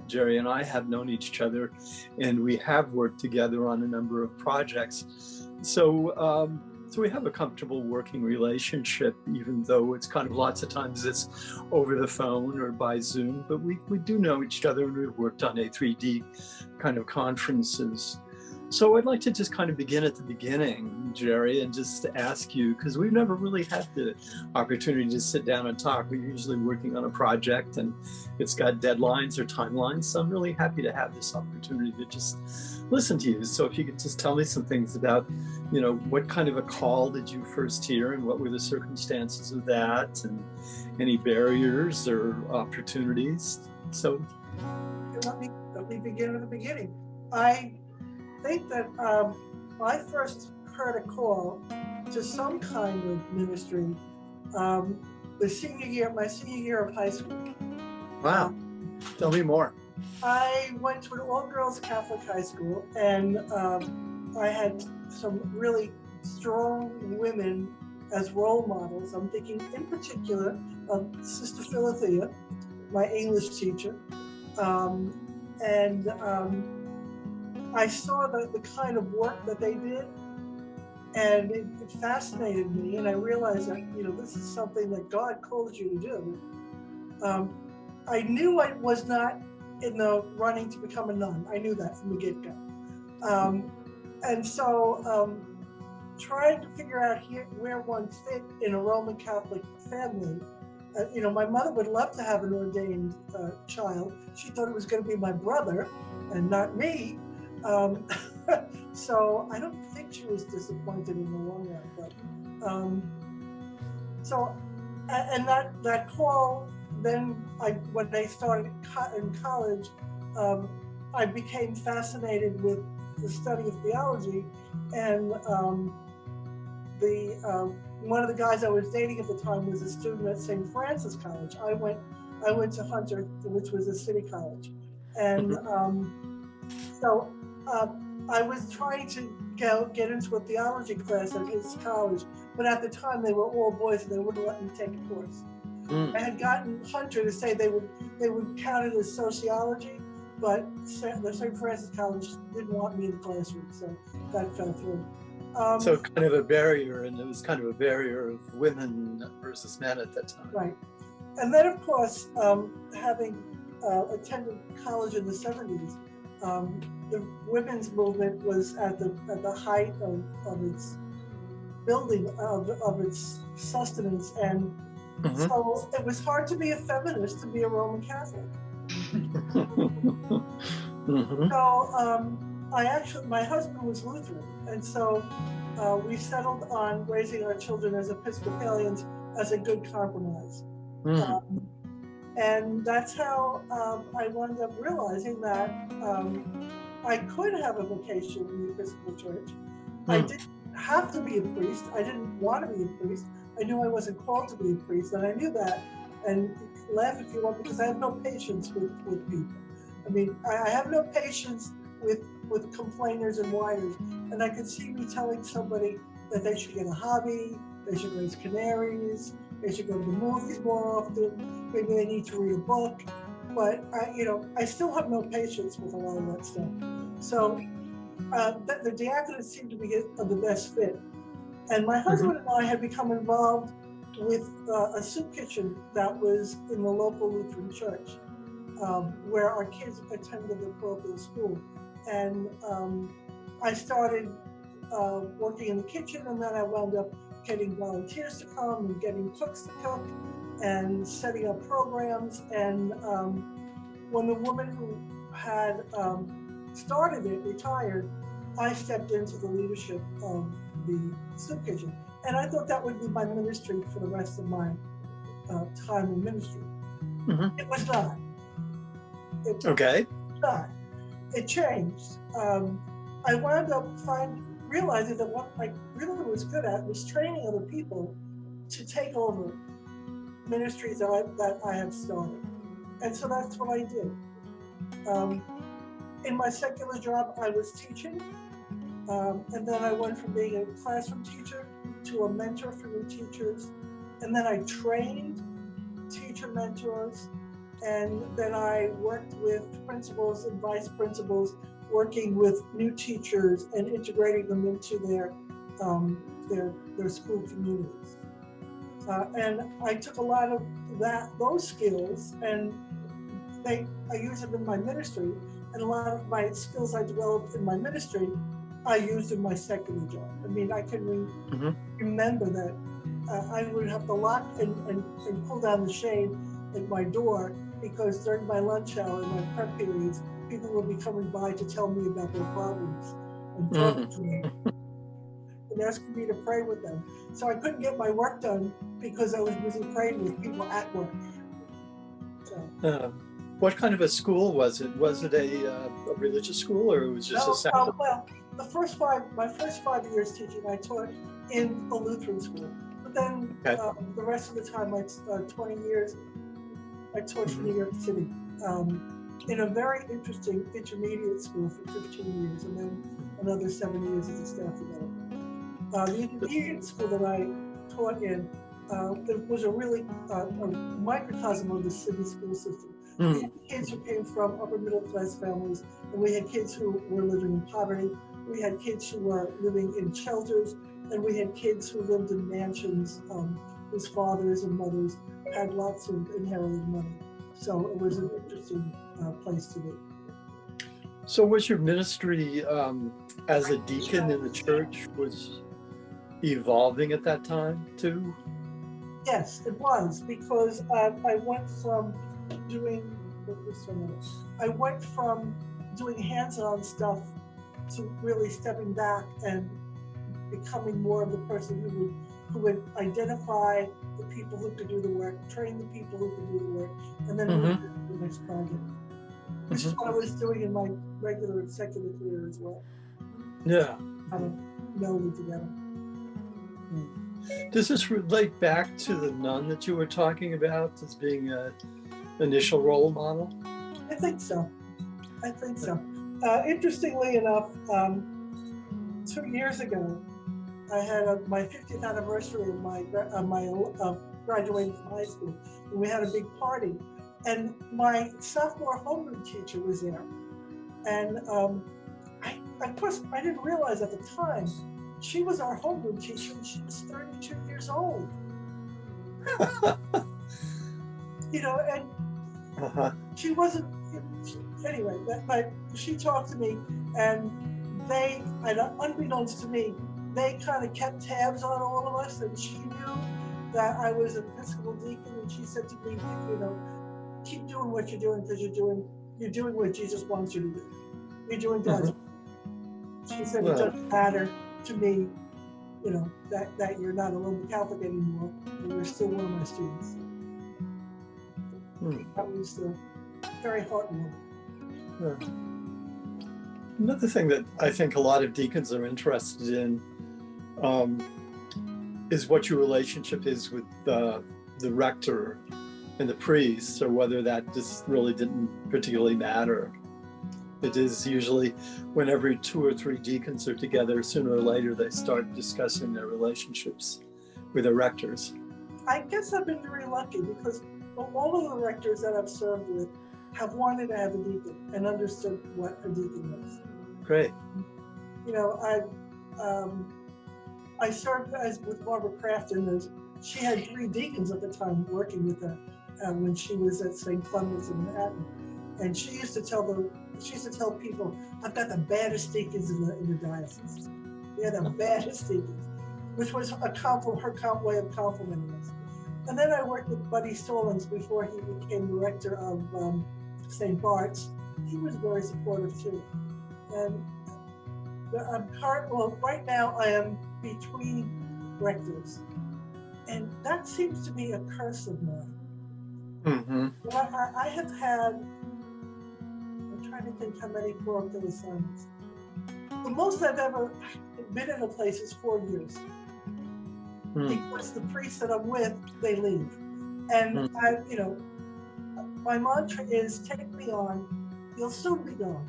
Geri and I have known each other, and we have worked together on a number of projects. So we have a comfortable working relationship, even though it's kind of lots of times it's over the phone or by Zoom, but we do know each other, and we've worked on A3D kind of conferences. So I'd like to just kind of begin at the beginning, Geri, and just ask you, because we've never really had the opportunity to sit down and talk. We're usually working on a project and it's got deadlines or timelines. So I'm really happy to have this opportunity to just listen to you. So if you could just tell me some things about, you know, what kind of a call did you first hear and what were the circumstances of that, and any barriers or opportunities? So let me begin at the beginning. I think that I first heard a call to some kind of ministry my senior year of high school. Wow, tell me more. I went to an all-girls Catholic high school, and I had some really strong women as role models. I'm thinking in particular of Sister Philothea, my English teacher, and I saw the kind of work that they did, and it fascinated me, and I realized that, you know, this is something that God called you to do. I knew I was not in the running to become a nun. I knew that from the get-go. And so trying to figure out where one fit in a Roman Catholic family, you know, my mother would love to have an ordained child. She thought it was going to be my brother and not me. So I don't think she was disappointed in the long run, but and that call, then when I started in college, I became fascinated with the study of theology, and one of the guys I was dating at the time was a student at St. Francis College. I went to Hunter, which was a city college, and so I was trying to get into a theology class at his college, but at the time they were all boys and they wouldn't let me take a course. I had gotten Hunter to say they would count it as sociology, but the St. Francis College didn't want me in the classroom, so that fell through. So kind of a barrier, and it was kind of a barrier of women versus men at that time. Right. And then, of course, having attended college in the 70s, the women's movement was at the height of its building, of its sustenance, and so it was hard to be a feminist, to be a Roman Catholic. So my husband was Lutheran, and so we settled on raising our children as Episcopalians as a good compromise. And that's how I wound up realizing that I could have a vocation in the Episcopal Church. I didn't have to be a priest. I didn't want to be a priest. I knew I wasn't called to be a priest, and I knew that. And laugh if you want, because I have no patience with people. I mean, I have no patience with complainers and whiners. And I could see me telling somebody that they should get a hobby, they should raise canaries, they should go to the movies more often, maybe they need to read a book. But I still have no patience with a lot of that stuff. So the diaconate seemed to be the best fit. And my husband and I had become involved with a soup kitchen that was in the local Lutheran church, where our kids attended the parochial school. And I started working in the kitchen, and then I wound up getting volunteers to come and getting cooks to cook and setting up programs. And when the woman who had started it retired, I stepped into the leadership of the soup kitchen. And I thought that would be my ministry for the rest of my time in ministry. It was not. It changed. I wound up realizing that what I really was good at was training other people to take over ministries that I had started. And so that's what I did. In my secular job, I was teaching. And then I went from being a classroom teacher to a mentor for new teachers. And then I trained teacher mentors. And then I worked with principals and vice principals, working with new teachers and integrating them into their school communities. And I took a lot of those skills, and I use them in my ministry. And a lot of my skills I developed in my ministry, I used in my secular job. I mean, I can remember that I would have to lock and pull down the shade at my door, because during my lunch hour and my prep periods, people would be coming by to tell me about their problems and talk to me and asking me to pray with them. So I couldn't get my work done because I was busy praying with people at work. So. What kind of a school was it? Was it a religious school, or it was just a secular? Well, my first 5 years teaching, I taught in a Lutheran school. But then the rest of the time, 20 years, I taught in New York City in a very interesting intermediate school for 15 years, and then another 7 years as a staff developer. The intermediate school that I taught in, it was a really a microcosm of the city school system. We had kids who came from upper middle class families, and we had kids who were living in poverty. We had kids who were living in shelters, and we had kids who lived in mansions whose fathers and mothers had lots of inherited money. So it was an interesting place to be. So was your ministry as a deacon in the church was evolving at that time too? Yes, it was, because I went from doing hands-on stuff to really stepping back and becoming more of the person who would identify the people who could do the work, train the people who could do the work, and then move to the next project. Which is what I was doing in my regular secular career as well. Yeah. Kind of melded together. Does this relate back to the nun that you were talking about as being an initial role model? I think so. Interestingly enough, 2 years ago, I had my 50th anniversary of my graduating from high school, and we had a big party. And my sophomore homeroom teacher was there. And of course, I didn't realize at the time, she was our homeroom teacher, and she was 32 years old. And she wasn't, anyway, but she talked to me, and unbeknownst to me, they kind of kept tabs on all of us, and she knew that I was an Episcopal deacon, and she said to me, keep doing what you're doing, because you're doing what Jesus wants you to do. You're doing God's work. She said it doesn't matter to me, that you're not a Roman Catholic anymore, and you're still one of my students. That was very heartwarming. Another thing that I think a lot of deacons are interested in is what your relationship is with the rector and the priest, or whether that just really didn't particularly matter. It is usually when every 2 or 3 deacons are together, sooner or later they start discussing their relationships with their rectors. I guess I've been very lucky, because all of the rectors that I've served with have wanted to have a deacon and understood what a deacon is. Great. I served with Barbara Crafton. She had 3 deacons at the time working with her when she was at St. Clements in Manhattan, and she used to tell people, "I've got the baddest deacons in the diocese." We had the baddest deacons, which was her way of complimenting us. And then I worked with Buddy Stallings before he became the rector of St. Bart's. He was very supportive too. And right now I am between rectors, and that seems to be a curse of mine. I have had, I'm trying to think how many parochial assignments. The most I've ever been in a place is 4 years. Because the priests that I'm with, they leave. And my mantra is, take me on, you'll soon be gone.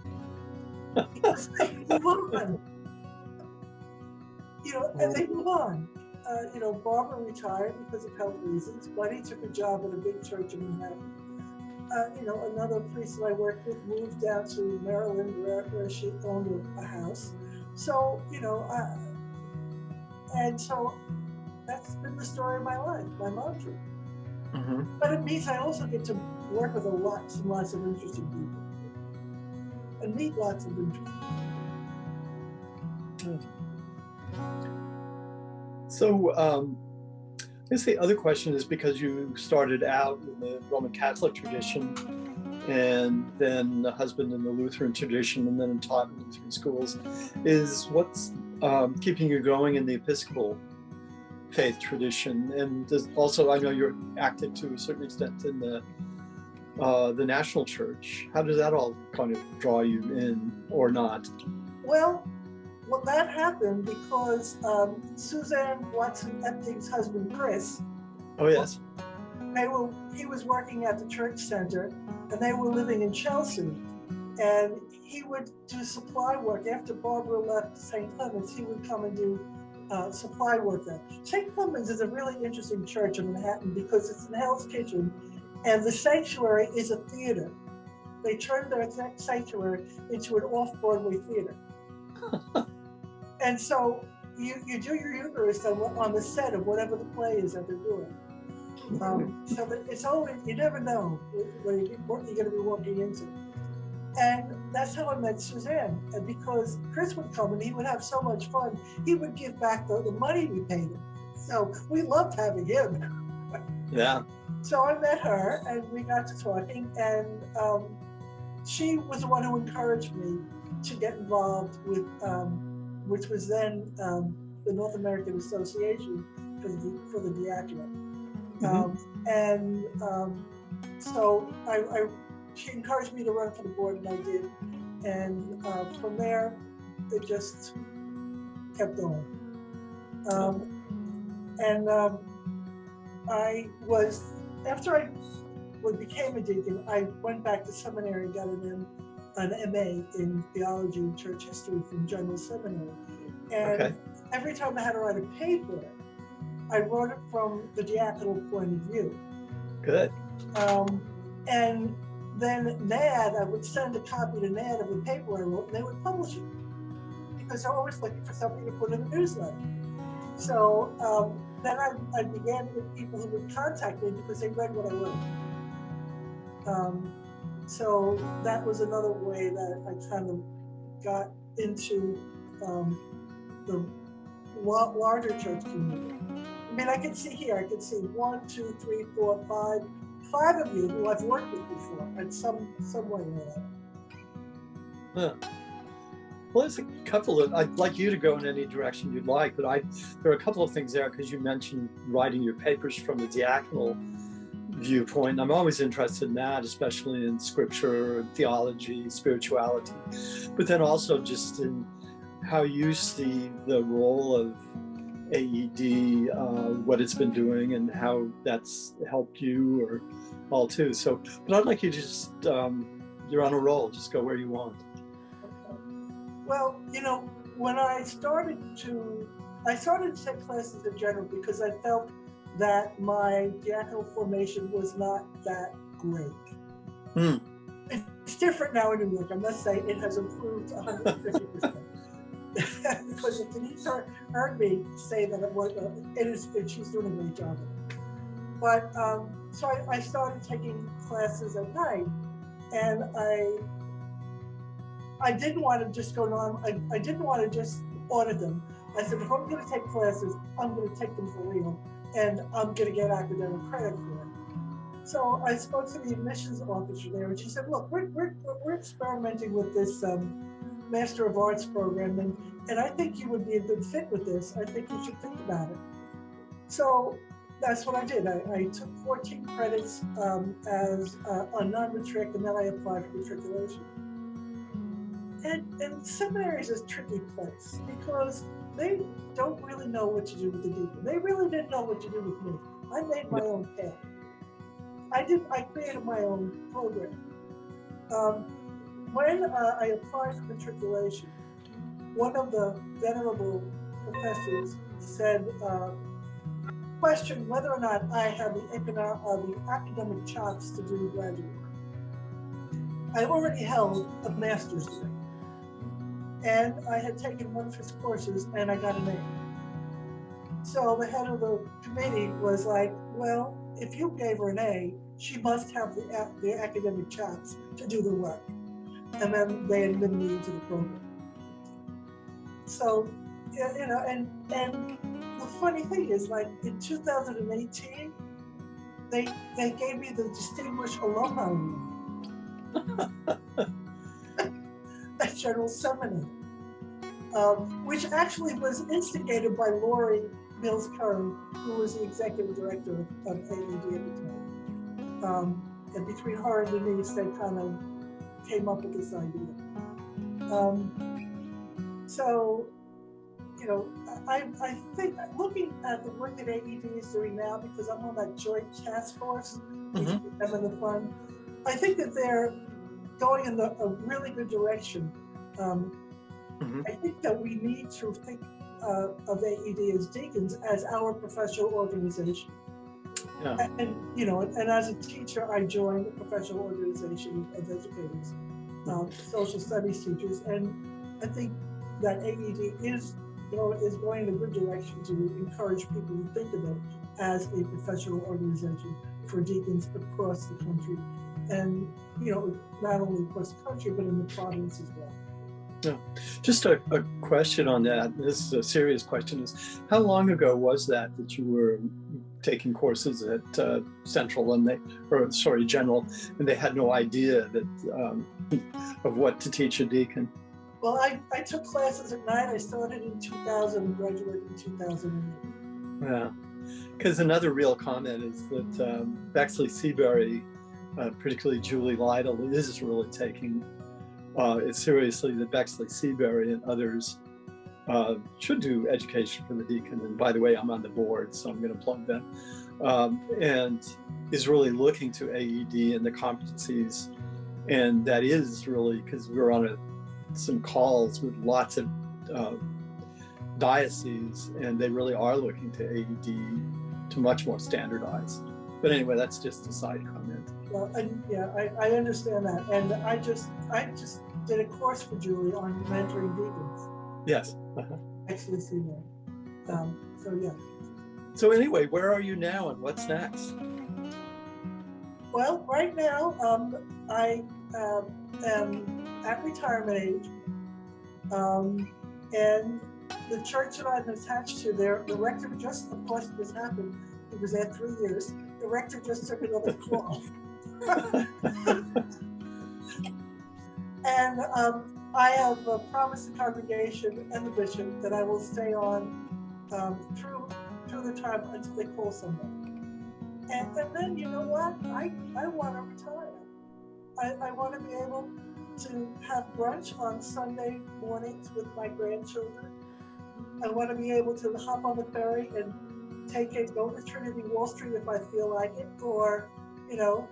Because they move on. And they move on. Barbara retired because of health reasons. Buddy took a job at a big church in Manhattan. another priest that I worked with moved down to Maryland where she owned a house. So, and so that's been the story of my life, my mantra. Mm-hmm. But it means I also get to work with lots and lots of interesting people and meet lots of interesting people. So, I guess the other question is, because you started out in the Roman Catholic tradition and then the husband in the Lutheran tradition and then taught in Lutheran schools, is what's keeping you going in the Episcopal faith tradition? And also, I know you're active to a certain extent in the national church. How does that all kind of draw you in, or not? Well, that happened because Suzanne Watson-Epting's husband, Chris. Oh, yes. He was working at the church center, and they were living in Chelsea. And he would do supply work. After Barbara left St. Clement's, he would come and do supply work there. St. Clement's is a really interesting church in Manhattan because it's in Hell's Kitchen, and the sanctuary is a theater. They turned their sanctuary into an off-Broadway theater. And so you do your Eucharist on the set of whatever the play is that they're doing. So that it's always, you never know what you're going to be walking into. And that's how I met Suzanne. And because Chris would come and he would have so much fun, he would give back the money we paid him. So we loved having him. Yeah. So I met her and we got to talking, and she was the one who encouraged me to get involved with, which was then the North American Association for the Diaconate. So she encouraged me to run for the board, and I did. And from there, it just kept going. After I became a deacon, I went back to seminary and got an MA in theology and church history from General Seminary. And every time I had to write a paper, I wrote it from the diaconal point of view. Good. And then NAD, I would send a copy to NAD of the paper I wrote, and they would publish it because they're always looking for something to put in the newsletter. So then I began to get people who would contact me because they read what I wrote. So that was another way that I kind of got into the larger church community. I mean, I can see 1, 2, 3, 4, 5 of you who I've worked with before in some way or other. Well, there's a couple of, I'd like you to go in any direction you'd like, but there are a couple of things there, because you mentioned writing your papers from the diaconal viewpoint. I'm always interested in that, especially in scripture, theology, spirituality, but then also just in how you see the role of AED, what it's been doing and how that's helped you or all too. So, but I'd like you to just, you're on a roll, just go where you want. Well, when I started to take classes in general because I felt that my diaconal formation was not that great. It's different now in New York. I must say it has improved 150%. Because if Denise heard me say that it was, she's doing a great job of it. But so I started taking classes at night, and I didn't want to just go on. I didn't want to just audit them. I said, if I'm going to take classes, I'm going to take them for real, and I'm going to get academic credit for it. So I spoke to the admissions officer there, and she said, look, we're experimenting with this Master of Arts program, and I think you would be a good fit with this. I think you should think about it. So that's what I did. I took 14 credits as a non-matric, and then I applied for matriculation. And seminary is a tricky place because they don't really know what to do with the deacon. They really didn't know what to do with me. I made my own path. I created my own program. When I applied for matriculation, one of the venerable professors said, questioned whether or not I had the academic chops to do graduate work. I already held a master's degree. And I had taken one of his courses and I got an A. So the head of the committee was like, well, if you gave her an A, she must have the academic chops to do the work. And then they admitted me into the program. So, you know, and the funny thing is, like in 2018, they gave me the Distinguished Alumni Award at General Seminary, which actually was instigated by Lori Mills Curry, who was the executive director of AED at the time. And between her and Denise, they kind of came up with this idea. So, you know, I think looking at the work that AED is doing now, because I'm on that joint task force, which is the fund, I think that they're going in a really good direction. I think that we need to think of AED as Deacons as our professional organization. Yeah. And you know, and as a teacher, I joined a professional organization of educators, social studies teachers, and I think that AED is going in a good direction to encourage people to think of it as a professional organization for deacons across the country, and you know, not only across the country but in the province as well. Yeah. Just a question on that. This is a serious question. Is how long ago was that you were taking courses at General, and they had no idea that of what to teach a deacon? Well, I took classes at night. I started in 2000 and graduated in 2008. Yeah, because another real comment is that Bexley Seabury, particularly Julie Lytle, is really taking it seriously, that Bexley Seabury and others should do education for the deacon. And by the way, I'm on the board, so I'm going to plug them. And is really looking to AED and the competencies. And that is really, because we're on some calls with lots of dioceses, and they really are looking to AED to much more standardized. But anyway, that's just a side comment. Well, and yeah, I understand that, and I just did a course for Julie on mentoring deacons. Yes. Actually, see that. So yeah. So anyway, where are you now, and what's next? Well, right now, I am at retirement age, and the church that I'm attached to, the rector just, of course, this happened. He was there 3 years. The rector just took another call. And I have promised the congregation and the bishop that I will stay on through the time until they call somebody. And then, you know what? I want to retire. I want to be able to have brunch on Sunday mornings with my grandchildren. I want to be able to hop on the ferry and go to Trinity Wall Street if I feel like it, or, you know,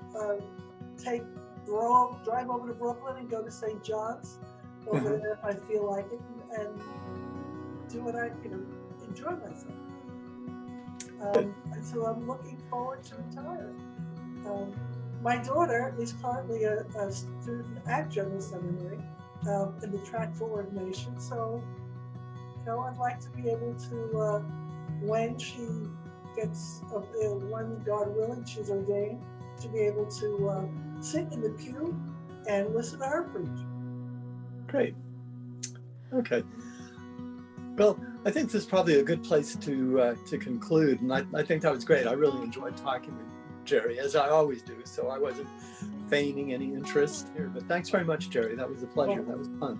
drive over to Brooklyn and go to St. John's over there if I feel like it, and do what I, enjoy myself. And so I'm looking forward to retiring. My daughter is currently a student at General Seminary in the track for ordination. So, I'd like to be able to, when she gets, when God willing, she's ordained, to be able to sit in the pew and listen to her preach. Great. Okay. Well, I think this is probably a good place to conclude, and I think that was great. I really enjoyed talking with Geri, as I always do, so I wasn't feigning any interest here. But thanks very much, Geri. That was a pleasure. That was fun.